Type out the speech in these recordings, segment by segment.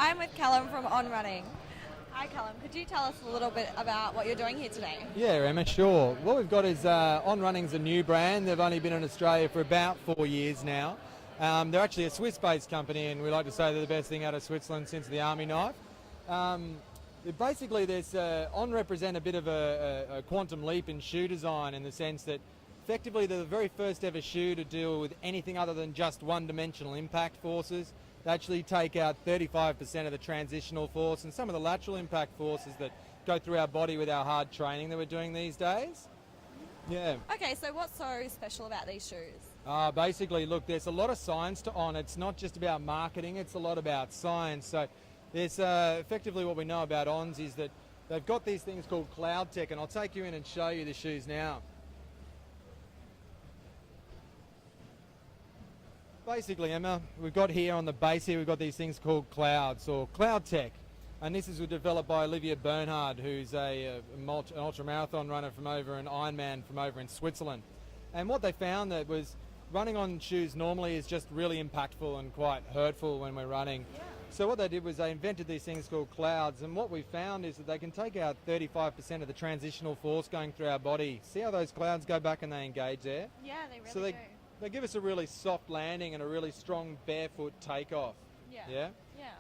I'm with Callum from On Running. Hi Callum, could you tell us a little bit about what you're doing here today? Yeah, Emma, sure. What we've got is On Running's a new brand. They've only been in Australia for about 4 years now. They're actually a Swiss-based company, and we like to say they're the best thing out of Switzerland since the Army knife. Basically, On represent a bit of a quantum leap in shoe design, in the sense that effectively they're the very first ever shoe to deal with anything other than just one-dimensional impact forces. They actually take out 35% of the transitional force and some of the lateral impact forces that go through our body with our hard training that we're doing these days. Yeah. Okay, so what's so special about these shoes? Basically, look, there's a lot of science to On. It's not just about marketing, it's a lot about science. So there's effectively what we know about Ons is that they've got these things called Cloud Tech, and I'll take you in and show you the shoes now. Basically, Emma, we've got here on the base here, we've got these things called Clouds, or Cloud Tech. And this is developed by Olivia Bernhard, who's an ultra-marathon runner from over, an Ironman from over in Switzerland. And what they found that was running on shoes normally is just really impactful and quite hurtful when we're running. Yeah. So what they did was they invented these things called clouds, and what we found is that they can take out 35% of the transitional force going through our body. See how those clouds go back and they engage there? Yeah, they really do. They give us a really soft landing and a really strong barefoot takeoff. Yeah.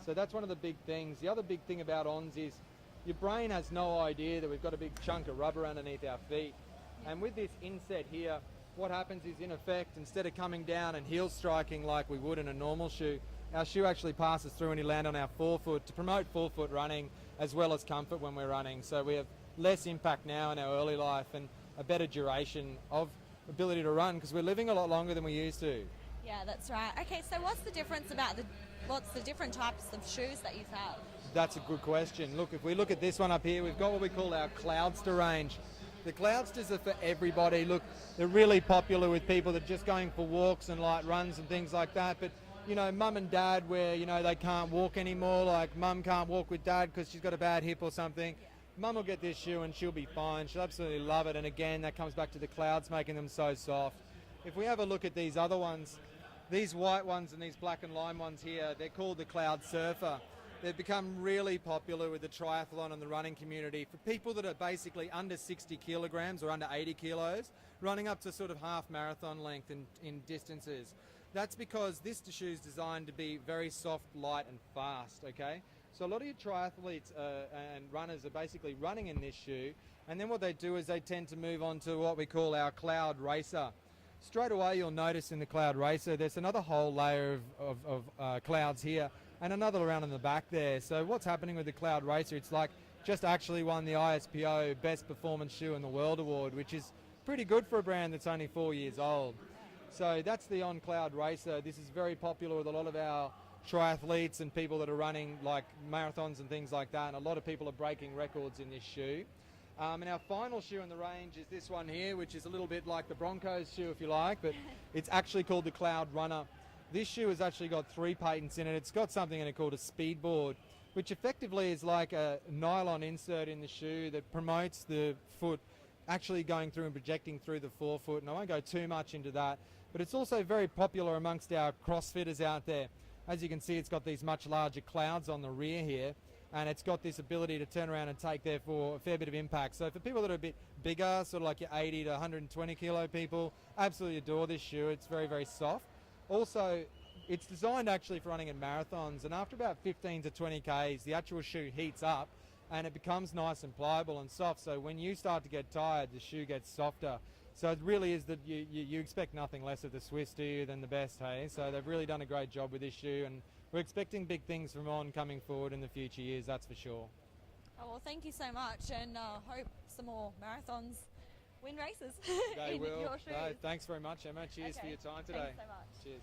So that's one of the big things. The other big thing about Ons is your brain has no idea that we've got a big chunk of rubber underneath our feet. Yeah. And with this inset here, what happens is, in effect, instead of coming down and heel striking like we would in a normal shoe, our shoe actually passes through and you land on our forefoot to promote forefoot running as well as comfort when we're running. So we have less impact now in our early life and a better duration of ability to run, because we're living a lot longer than we used to. Yeah, that's right. Okay, so what's the difference what's the different types of shoes that you have? That's a good question. Look, if we look at this one up here, we've got what we call our Cloudster range. The Cloudsters are for everybody. Look, they're really popular with people that are just going for walks and light runs and things like that. But, you know, mum and dad where, you know, they can't walk anymore, like mum can't walk with dad because she's got a bad hip or something. Yeah. Mum will get this shoe and she'll be fine. She'll absolutely love it. And again, that comes back to the clouds making them so soft. If we have a look at these other ones, these white ones and these black and lime ones here, they're called the Cloud Surfer. They've become really popular with the triathlon and the running community for people that are basically under 60 kilograms or under 80 kilos, running up to sort of half marathon length in distances. That's because this shoe is designed to be very soft, light and fast, okay? So a lot of your triathletes and runners are basically running in this shoe, and then what they do is they tend to move on to what we call our Cloud Racer. Straight away you'll notice in the Cloud Racer there's another whole layer of clouds here and another around in the back there. So what's happening with the Cloud Racer, it's like just actually won the ISPO Best Performance Shoe in the World Award, which is pretty good for a brand that's only 4 years old. So that's the On Cloud Racer. This is very popular with a lot of our triathletes and people that are running like marathons and things like that, and a lot of people are breaking records in this shoe. And our final shoe in the range is this one here, which is a little bit like the Broncos shoe if you like, but it's actually called the Cloud Runner. This shoe has actually got 3 patents in it. It's got something in it called a speedboard, which effectively is like a nylon insert in the shoe that promotes the foot actually going through and projecting through the forefoot, and I won't go too much into that, but it's also very popular amongst our CrossFitters out there. As you can see, it's got these much larger clouds on the rear here, and it's got this ability to turn around and take, therefore, a fair bit of impact. So for people that are a bit bigger, sort of like your 80 to 120 kilo people, absolutely adore this shoe. It's very, very soft. Also, it's designed actually for running in marathons, and after about 15 to 20 Ks, the actual shoe heats up and it becomes nice and pliable and soft. So when you start to get tired, the shoe gets softer. So it really is that you expect nothing less of the Swiss, do you, than the best, hey? So they've really done a great job with this shoe, and we're expecting big things from On coming forward in the future years, that's for sure. Oh, well, thank you so much, and hope some more marathons win races They in will. your shoes. No, thanks very much, Emma. Cheers for your time today. Thanks so much. Cheers.